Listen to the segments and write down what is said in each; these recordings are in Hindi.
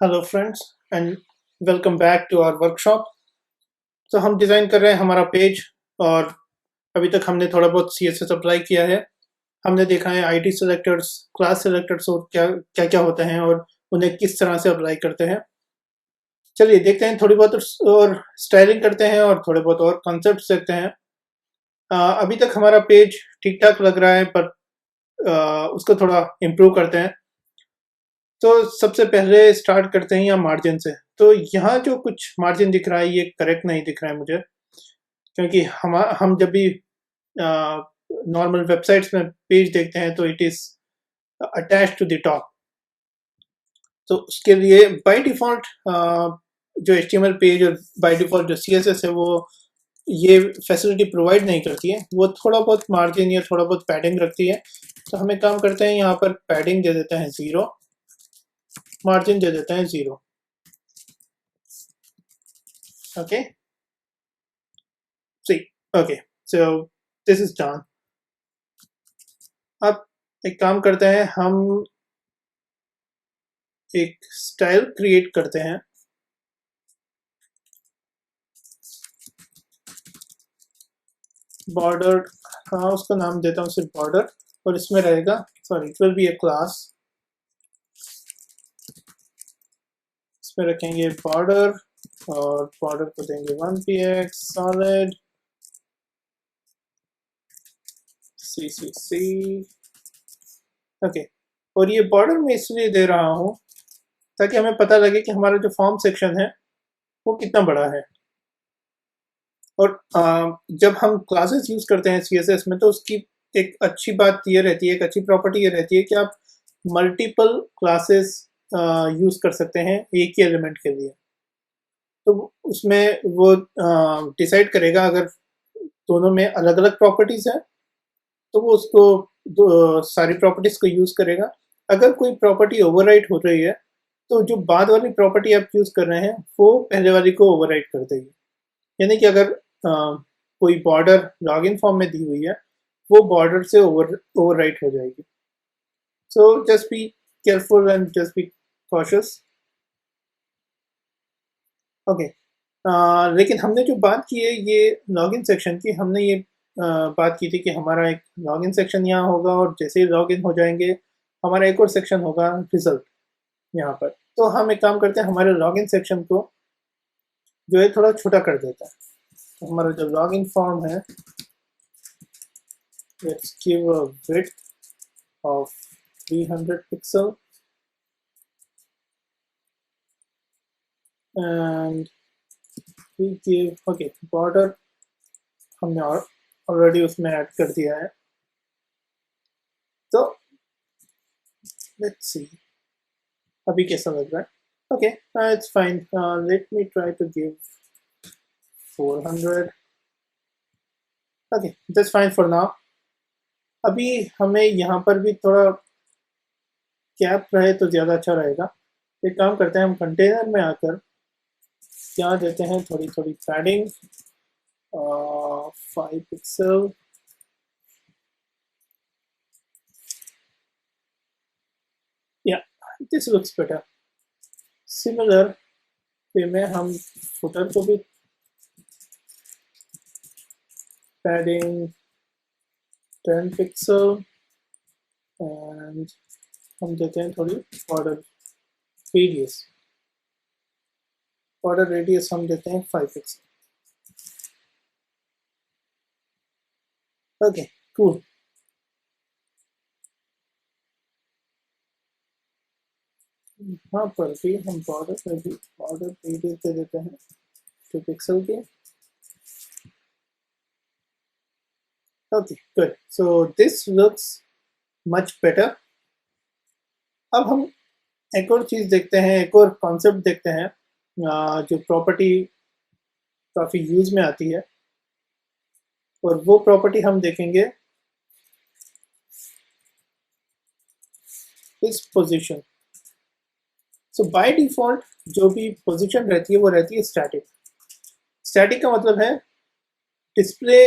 Hello friends and welcome back to our workshop. तो हम डिज़ाइन कर रहे हैं हमारा पेज। और अभी तक हमने थोड़ा बहुत CSS अप्लाई किया है। हमने देखा है आईडी सेलेक्टर्स, क्लास सेलेक्टर्स और क्या क्या क्या होते हैं और उन्हें किस तरह से अप्लाई करते हैं। चलिए देखते हैं, थोड़ी बहुत और स्टाइलिंग करते हैं और थोड़े बहुत और कॉन्सेप्ट्स देखते हैं। अभी तक हमारा पेज ठीक ठाक लग रहा है, पर उसको थोड़ा इम्प्रूव करते हैं। तो सबसे पहले स्टार्ट करते हैं यहाँ मार्जिन से। तो यहाँ जो कुछ मार्जिन दिख रहा है ये करेक्ट नहीं दिख रहा है मुझे, क्योंकि हम जब भी नॉर्मल वेबसाइट्स में पेज देखते हैं तो it is attach to the top. तो उसके लिए बाय डिफ़ॉल्ट जो HTML पेज और बाय डिफ़ॉल्ट जो CSS है वो ये फैसिलिटी प्रोवाइड नहीं करती है। वो थोड़ा बहुत मार्जिन या थोड़ा बहुत पैडिंग रखती है। तो हम एक काम करते हैं, यहाँ पर पैडिंग दे देते हैं 0, मार्जिन दे देते हैं 0। Okay, see, okay, so this is done. अब एक काम करते हैं, हम एक स्टाइल क्रिएट करते हैं। बॉर्डर, हाँ उसका नाम देता हूँ सिर्फ बॉर्डर, और इसमें रहेगा, sorry it will be A class. इसमें रखेंगे बॉर्डर और बॉर्डर को देंगे 1px सॉलिड CCC। ओके, और ये बॉर्डर मैं इसलिए दे रहा हूँ ताकि हमें पता लगे कि हमारा जो फॉर्म सेक्शन है वो कितना बड़ा है। और जब हम क्लासेस यूज करते हैं CSS में तो उसकी एक अच्छी बात ये रहती है, एक अच्छी प्रॉपर्टी ये रहती है कि आप मल्टीपल क्लासेस यूज कर सकते हैं एक ही एलिमेंट के लिए। तो उसमें वो डिसाइड करेगा, अगर दोनों में अलग अलग प्रॉपर्टीज है तो वो उसको सारी प्रॉपर्टीज को यूज करेगा। अगर कोई प्रॉपर्टी ओवरराइट हो रही है तो जो बाद वाली प्रॉपर्टी आप यूज कर रहे हैं वो पहले वाली को ओवरराइट कर देगी। यानी कि अगर कोई बॉर्डर लॉगिन फॉर्म में दी हुई है वो बॉर्डर से ओवरराइट हो जाएगी। So just be careful and just be cautious. Okay, लेकिन हमने जो बात की है ये लॉगिन सेक्शन की, हमने ये बात की थी कि हमारा एक लॉगिन सेक्शन यहाँ होगा और जैसे ही लॉगिन हो जाएंगे हमारा एक और सेक्शन होगा रिजल्ट यहाँ पर। तो हम एक काम करते हैं, हमारे लॉगिन सेक्शन को जो है थोड़ा छोटा कर देता है। तो हमारा जो लॉगिन फॉर्म है, let's give a width of 300 pixel and we give, okay, border हमने ऑलरेडी उसमें ऐड कर दिया है। तो लेट्स सी अभी कैसा लग रहा है। Okay, it's fine, let me try to give 400। Okay, that's fine for now. अभी हमें यहाँ पर भी थोड़ा गैप रहे तो ज़्यादा अच्छा रहेगा। एक काम करते हैं, हम कंटेनर में आकर क्या देते हैं, थोड़ी थोड़ी पैडिंग, 5 पिक्सल। या this looks better. Similar way में हम फुटर को भी पैडिंग 10 पिक्सल एंड हम देते हैं थोड़ी बॉर्डर रेडियस। बॉर्डर रेडियस हम देते हैं 5 पिक्सल। Okay, cool. यहाँ पर भी हम बॉर्डर रेडियस दे देते हैं 2 पिक्सल के। Okay, good, so this looks much better. अब हम एक और चीज़ देखते हैं, एक और कॉन्सेप्ट देखते हैं जो प्रॉपर्टी काफ़ी यूज में आती है, और वो प्रॉपर्टी हम देखेंगे इस पोजीशन। सो बाय डिफॉल्ट जो भी पोजीशन रहती है वो रहती है स्टैटिक। स्टैटिक का मतलब है display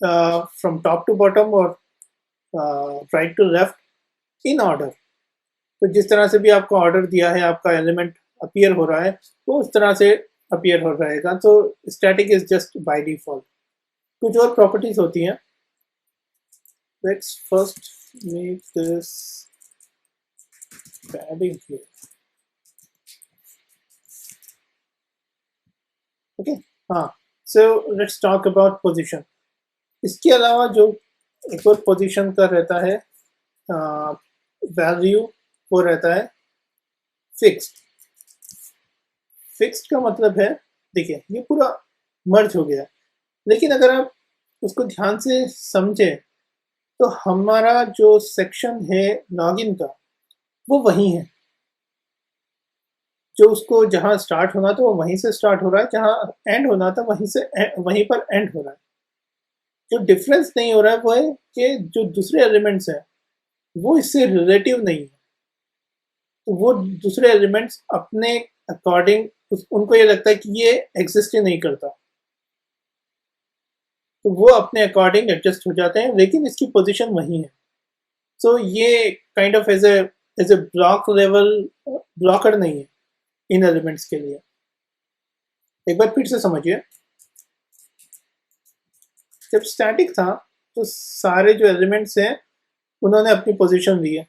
from top to bottom और right to left in order. तो जिस तरह से भी आपको ऑर्डर दिया है, आपका एलिमेंट अपीयर हो रहा है, वो उस तरह से अपीयर हो रहेगा। तो static is just by default. कुछ और प्रॉपर्टीज होती हैं। Let's first make this padding here. Okay, हाँ, so let's talk about position. इसके अलावा जो एक और पोजीशन का रहता है वैल्यू, वो रहता है फिक्स्ड। फिक्स्ड का मतलब है, देखिए ये पूरा मर्ज हो गया, लेकिन अगर आप उसको ध्यान से समझे तो हमारा जो सेक्शन है लॉगिन का, वो वही है। जो उसको जहाँ स्टार्ट होना था वो वहीं से स्टार्ट हो रहा है, जहाँ एंड होना था वहीं से वहीं पर एंड हो रहा है। जो डिफरेंस नहीं हो रहा है वो है कि जो दूसरे एलिमेंट्स हैं वो इससे रिलेटिव नहीं है। तो वो दूसरे एलिमेंट्स अपने अकॉर्डिंग उनको ये लगता है कि ये एग्जिस्ट ही नहीं करता, तो वो अपने अकॉर्डिंग एडजस्ट हो जाते हैं, लेकिन इसकी पोजीशन वही है। सो ये kind of as a block level blocker नहीं है इन एलिमेंट्स के लिए। एक बार फिर से समझिए, जब स्टैटिक था तो सारे जो एलिमेंट्स हैं उन्होंने अपनी पोजीशन ली है।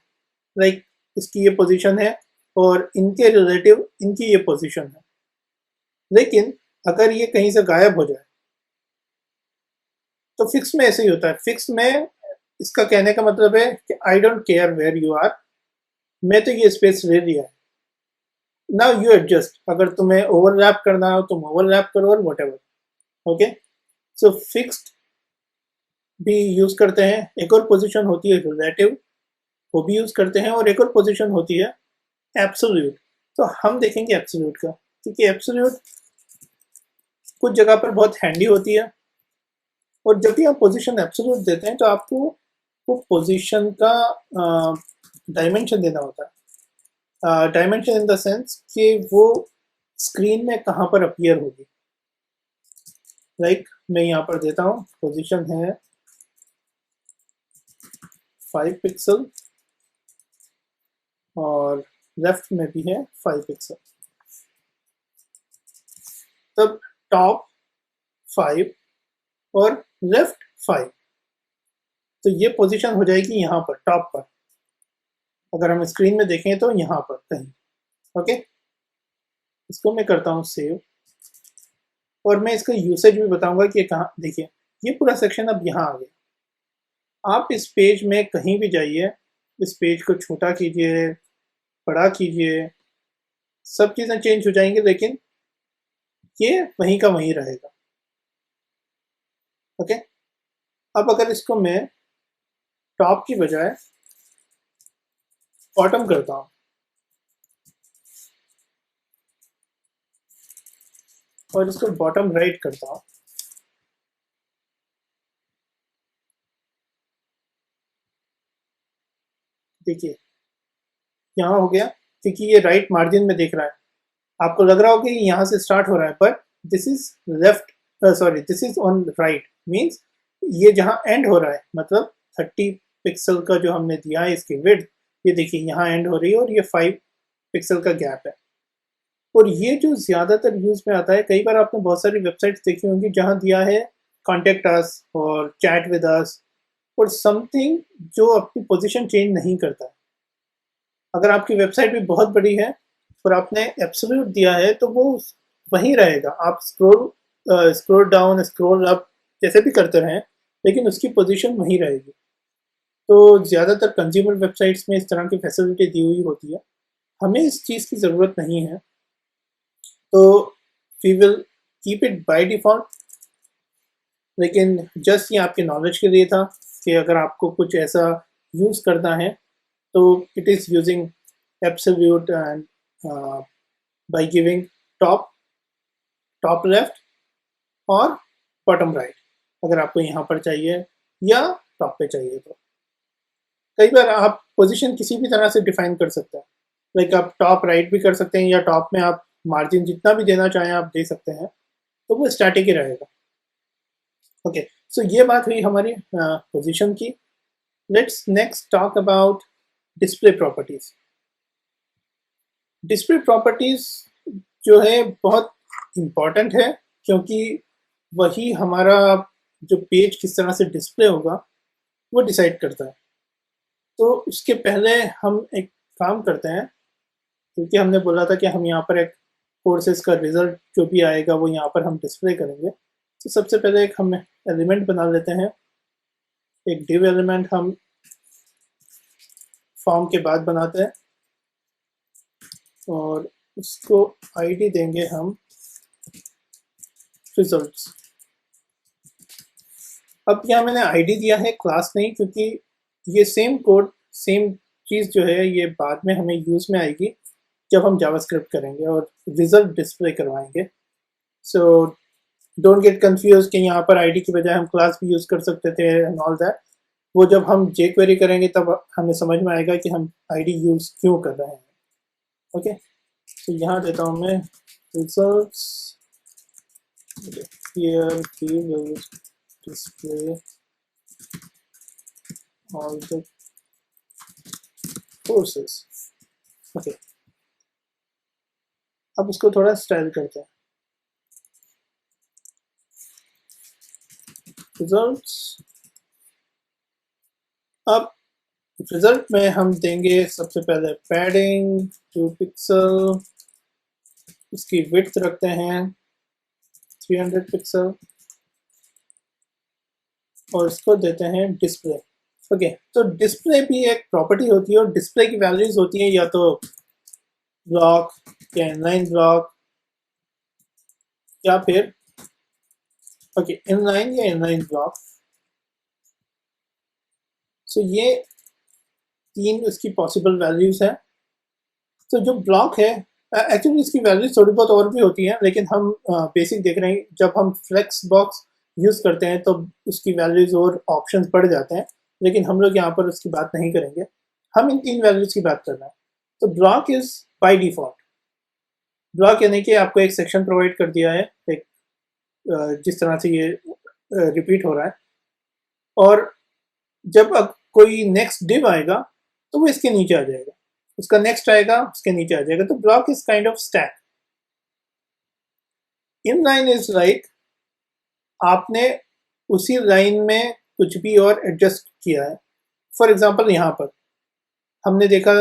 लाइक इसकी ये पोजीशन है और इनके रिलेटिव इनकी ये पोजीशन है। लेकिन अगर ये कहीं से गायब हो जाए तो फिक्स में ऐसे ही होता है। फिक्स में इसका कहने का मतलब है कि I don't care where you are, मैं तो ये स्पेस ले लिया है, नाउ यू एडजस्ट। अगर तुम्हें ओवरलैप करना हो तुम ओवरलैप करो और what ever. Okay, so fixed भी यूज करते हैं। एक और पोजीशन होती है रिलेटिव, वो भी यूज करते हैं। और एक और पोजीशन होती है एब्सोल्यूट। तो हम देखेंगे एब्सोल्यूट का, क्योंकि एब्सोल्यूट कुछ जगह पर बहुत हैंडी होती है। और जब भी आप पोजीशन एब्सोल्यूट देते हैं तो आपको वो पोजीशन का डायमेंशन देना होता है। डायमेंशन इन द सेंस कि वो स्क्रीन में कहाँ पर अपीयर होगी। लाइक मैं यहाँ पर देता हूँ, पोजीशन है 5 पिक्सल और लेफ्ट में भी है 5 पिक्सल। तब टॉप 5 और लेफ्ट 5, तो ये पोजीशन हो जाएगी यहाँ पर टॉप पर। अगर हम स्क्रीन में देखें तो यहाँ पर कहीं। ओके, इसको मैं करता हूँ सेव, और मैं इसका यूसेज भी बताऊंगा कि कहाँ। देखिए ये पूरा सेक्शन अब यहाँ आ गया। आप इस पेज में कहीं भी जाइए, इस पेज को छोटा कीजिए, बड़ा कीजिए, सब चीज़ें चेंज हो जाएंगी, लेकिन ये वहीं का वहीं रहेगा। ओके, अब अगर इसको मैं टॉप की बजाय बॉटम करता हूँ और इसको बॉटम राइट करता हूँ, देखिए यहाँ हो गया, क्योंकि ये राइट मार्जिन में देख रहा है। आपको लग रहा होगा कि यहाँ से स्टार्ट हो रहा है, पर this is left, sorry this is on right, means ये जहाँ एंड हो रहा है, मतलब 30 पिक्सल का जो हमने दिया है इसकी विड्थ, ये देखिए यहाँ एंड हो रही है और ये 5 पिक्सल का गैप है। और ये जो ज़्यादातर यूज़ में आता है, कई बार आपने बहुत सारी वेबसाइट्स देखी होंगी जहाँ दिया है कॉन्टेक्ट अस और चैट विद अस और समथिंग, जो अपनी पोजीशन चेंज नहीं करता। अगर आपकी वेबसाइट भी बहुत बड़ी है और आपने एब्सोल्यूट दिया है तो वो वहीं रहेगा। आप स्क्रॉल डाउन स्क्रॉल अप जैसे भी करते रहें, लेकिन उसकी पोजीशन वहीं रहेगी। तो ज़्यादातर कंज्यूमर वेबसाइट्स में इस तरह की फैसिलिटी दी हुई होती है। हमें इस चीज़ की ज़रूरत नहीं है, तो we will keep it by default. लेकिन जस्ट ये आपके नॉलेज के लिए था कि अगर आपको कुछ ऐसा यूज़ करना है तो it is using absolute and by giving top top left और बॉटम राइट, अगर आपको यहाँ पर चाहिए या टॉप पे चाहिए तो। कई बार आप पोजीशन किसी भी तरह से डिफाइन कर सकते हैं। लाइक आप टॉप राइट भी कर सकते हैं, या टॉप में आप मार्जिन जितना भी देना चाहें आप दे सकते हैं, तो वो स्टैटिक ही रहेगा। ओके, सो ये बात हुई हमारी पोजीशन की। Let's next talk about display properties. Display properties जो है बहुत इम्पॉर्टेंट है, क्योंकि वही हमारा जो पेज किस तरह से डिस्प्ले होगा वो डिसाइड करता है। तो उसके पहले हम एक काम करते हैं, क्योंकि हमने बोला था कि हम यहाँ पर एक कोर्सेज का रिजल्ट जो भी आएगा वो यहाँ पर हम डिस्प्ले करेंगे। तो सबसे पहले एक हम एलिमेंट बना लेते हैं, एक डिव एलिमेंट हम फॉर्म के बाद बनाते हैं और उसको आईडी देंगे हम रिजल्ट्स। अब यहाँ मैंने आईडी दिया है, क्लास नहीं, क्योंकि ये सेम कोड सेम चीज़ जो है ये बाद में हमें यूज़ में आएगी जब हम जावास्क्रिप्ट करेंगे और रिजल्ट डिस्प्ले करवाएंगे। सो डोंट गेट कंफ्यूज कि यहाँ पर आईडी की बजाय हम क्लास भी यूज़ कर सकते थे एंड ऑल दैट। वो जब हम जे क्वेरी करेंगे तब हमें समझ में आएगा कि हम आईडी यूज़ क्यों कर रहे हैं। ओके, तो यहाँ देता हूँ मैं results, here we will display all the courses। Okay, अब उसको थोड़ा स्टाइल करते हैं, रिजल्ट्स। अब रिजल्ट में हम देंगे सबसे पहले पैडिंग 2 पिक्सल, इसकी विड्थ रखते हैं 300 पिक्सल और इसको देते हैं डिस्प्ले। ओके, तो डिस्प्ले भी एक प्रॉपर्टी होती है और डिस्प्ले की वैल्यूज होती हैं या तो ब्लॉक या इनलाइन ब्लॉक या फिर इनलाइन या इनलाइन ब्लॉक। सो ये तीन उसकी पॉसिबल वैल्यूज हैं। तो जो ब्लॉक है, एक्चुअली इसकी वैल्यूज थोड़ी बहुत और भी होती हैं, लेकिन हम बेसिक देख रहे हैं। जब हम फ्लेक्स बॉक्स यूज़ करते हैं तो उसकी वैल्यूज और ऑप्शंस बढ़ जाते हैं, लेकिन हम लोग यहाँ पर उसकी बात नहीं करेंगे। हम इन तीन वैल्यूज की बात कर रहे हैं। तो block is by default, block यानी कि आपको एक सेक्शन प्रोवाइड कर दिया है, एक जिस तरह से ये रिपीट हो रहा है, और जब अब कोई नेक्स्ट डिव आएगा तो वो इसके नीचे आ जाएगा, उसका नेक्स्ट आएगा उसके नीचे आ जाएगा। तो block is kind of stack. In line is like आपने उसी लाइन में कुछ भी और एडजस्ट किया है। फॉर एग्जांपल यहाँ पर हमने देखा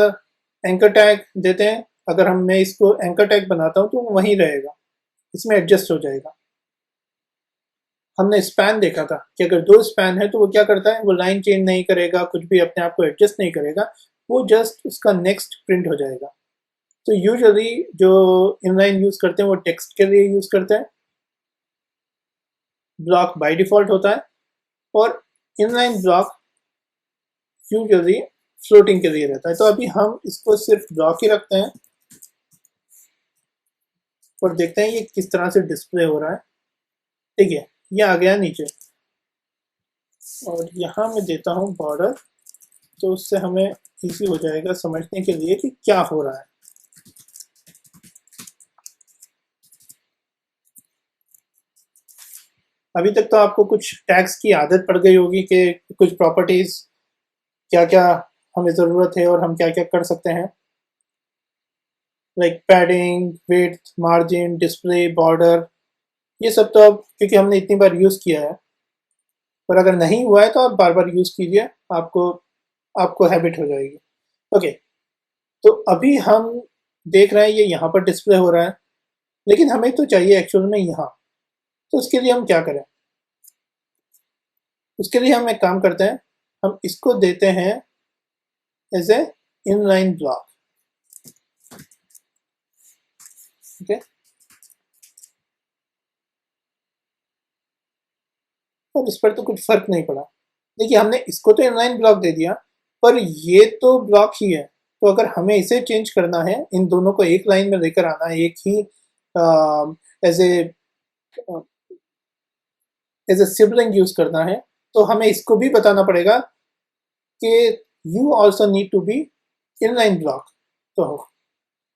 एंकर टैग देते हैं, अगर मैं इसको एंकर टैग बनाता हूँ तो वो वहीं रहेगा, इसमें एडजस्ट हो जाएगा। हमने स्पैन देखा था कि अगर दो स्पैन है तो वो क्या करता है, वो लाइन चेंज नहीं करेगा, कुछ भी अपने आप को एडजस्ट नहीं करेगा, वो जस्ट उसका नेक्स्ट प्रिंट हो जाएगा। तो यूजुअली जो इनलाइन यूज करते हैं वो टेक्स्ट के लिए यूज करते हैं, ब्लॉक बाय डिफॉल्ट होता है, और इनलाइन ब्लॉक यूजुअली फ्लोटिंग के लिए रहता है। तो अभी हम इसको सिर्फ ब्लॉक ही रखते हैं और देखते हैं ये किस तरह से डिस्प्ले हो रहा है। ठीक है, ये आ गया नीचे और यहाँ मैं देता हूँ बॉर्डर, तो उससे हमें इजी हो जाएगा समझने के लिए कि क्या हो रहा है। अभी तक तो आपको कुछ टैग्स की आदत पड़ गई होगी कि कुछ प्रॉपर्टीज क्या क्या हमें ज़रूरत है और हम क्या क्या कर सकते हैं, like padding, width, margin, display, border. ये सब तो अब क्योंकि हमने इतनी बार यूज़ किया है, पर अगर नहीं हुआ है तो आप बार बार यूज़ कीजिए, आपको आपको हैबिट हो जाएगी। ओके, तो अभी हम देख रहे हैं ये यहाँ पर डिस्प्ले हो रहा है, लेकिन हमें तो चाहिए एक्चुअल में यहाँ। तो उसके लिए हम क्या करें, उसके लिए हम एक काम करते हैं, हम इसको देते हैं as a inline block. Okay, और इस पर तो कुछ फर्क नहीं पड़ा। देखिए हमने इसको तो इनलाइन ब्लॉक दे दिया, पर ये तो ब्लॉक ही है। तो अगर हमें इसे चेंज करना है, इन दोनों को एक लाइन में लेकर आना है, एक ही एज ए सिबलिंग यूज करना है, तो हमें इसको भी बताना पड़ेगा कि you also need to be inline block. तो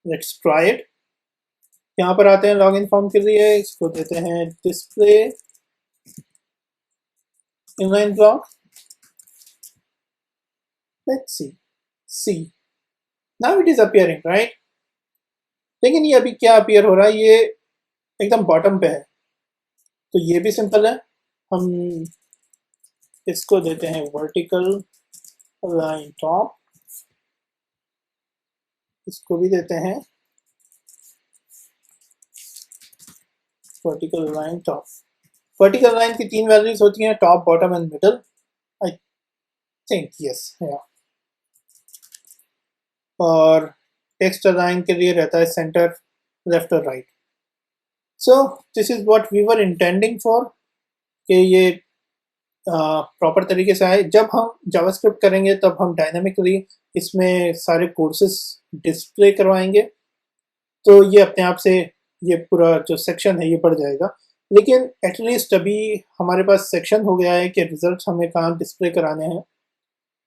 लेट्स ट्राई इट। यहाँ पर आते हैं लॉगिन फॉर्म के लिए, इसको देते हैं display inline block। Let's see, now it is appearing, right? लेकिन ये अभी क्या अपीयर हो रहा है, ये एकदम बॉटम पे है, तो ये भी सिंपल है। हम इसको देते हैं वर्टिकल लाइन टॉप, इसको भी देते हैं vertical line top. Vertical line की 3 वैल्यूज होती हैं, top, bottom and middle, I think yes yeah. और टेक्स्ट अलाइन के लिए रहता है सेंटर, लेफ्ट और right. So this is what we were intending for, कि ये प्रॉपर तरीके से आए। जब हम जावास्क्रिप्ट करेंगे तब हम डायनामिकली इसमें सारे कोर्सेस डिस्प्ले करवाएंगे, तो ये अपने आप से ये पूरा जो सेक्शन है ये बढ़ जाएगा। लेकिन एटलीस्ट अभी हमारे पास सेक्शन हो गया है कि रिजल्ट हमें कहाँ डिस्प्ले कराने हैं,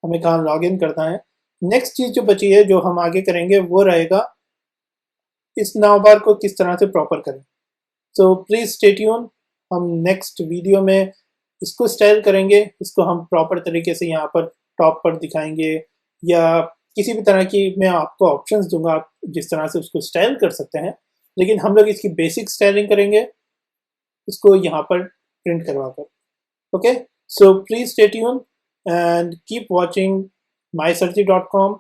हमें कहाँ लॉग इन करना है। नेक्स्ट चीज़ जो बची है, जो हम आगे करेंगे, वो रहेगा इस नावबार को किस तरह से प्रॉपर करें। सो प्लीज़ स्टे ट्यून, हम नेक्स्ट वीडियो में इसको स्टाइल करेंगे, इसको हम प्रॉपर तरीके से यहाँ पर टॉप पर दिखाएंगे, या किसी भी तरह की मैं आपको ऑप्शंस दूंगा, आप जिस तरह से उसको स्टाइल कर सकते हैं। लेकिन हम लोग इसकी बेसिक स्टाइलिंग करेंगे, इसको यहाँ पर प्रिंट करवा कर। Okay, so please stay tune and keep watching mysearchy.com।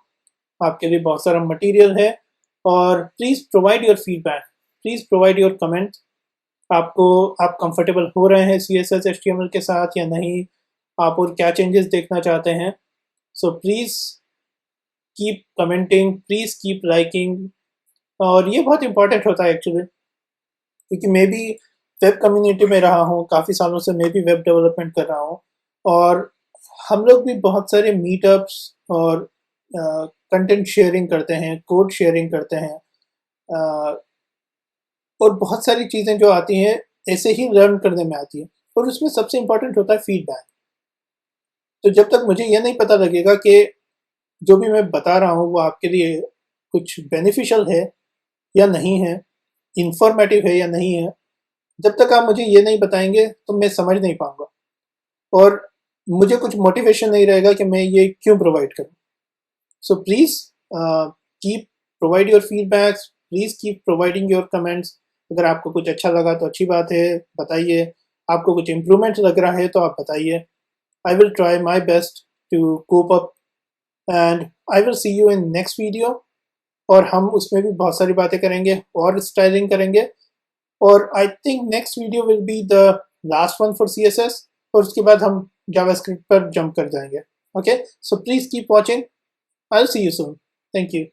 आपके लिए बहुत सारा मटेरियल है, और please provide your feedback, please provide your comment. आप कंफर्टेबल हो रहे हैं CSS HTML के साथ या नहीं, आप और क्या चेंजेस देखना चाहते हैं। So please keep commenting, please keep liking. और ये बहुत इंपॉर्टेंट होता है एक्चुअली, क्योंकि मैं भी वेब कम्युनिटी में रहा हूँ काफ़ी सालों से, मैं भी वेब डेवलपमेंट कर रहा हूँ, और हम लोग भी बहुत सारे मीटअप्स और कंटेंट शेयरिंग करते हैं, कोड शेयरिंग करते हैं, और बहुत सारी चीज़ें जो आती हैं ऐसे ही लर्न करने में आती है, और उसमें सबसे इम्पोर्टेंट होता है फीडबैक। तो जब तक मुझे ये नहीं पता लगेगा कि जो भी मैं बता रहा हूँ वो आपके लिए कुछ बेनिफिशियल है या नहीं है, इंफॉर्मेटिव है या नहीं है, जब तक आप मुझे ये नहीं बताएंगे तो मैं समझ नहीं पाऊंगा, और मुझे कुछ मोटिवेशन नहीं रहेगा कि मैं ये क्यों प्रोवाइड करूँ। So please keep provide your feedbacks, please keep providing your comments. अगर आपको कुछ अच्छा लगा तो अच्छी बात है, बताइए। आपको कुछ इम्प्रूवमेंट लग रहा है तो आप बताइए। I will try my best to cope up, and I will see you in next video. और हम उसमें भी बहुत सारी बातें करेंगे और स्टाइलिंग करेंगे, और I think next video will be the last one for CSS, और उसके बाद हम जावास्क्रिप्ट पर जंप कर जाएंगे। Okay, so please keep watching. I will see you soon. Thank you.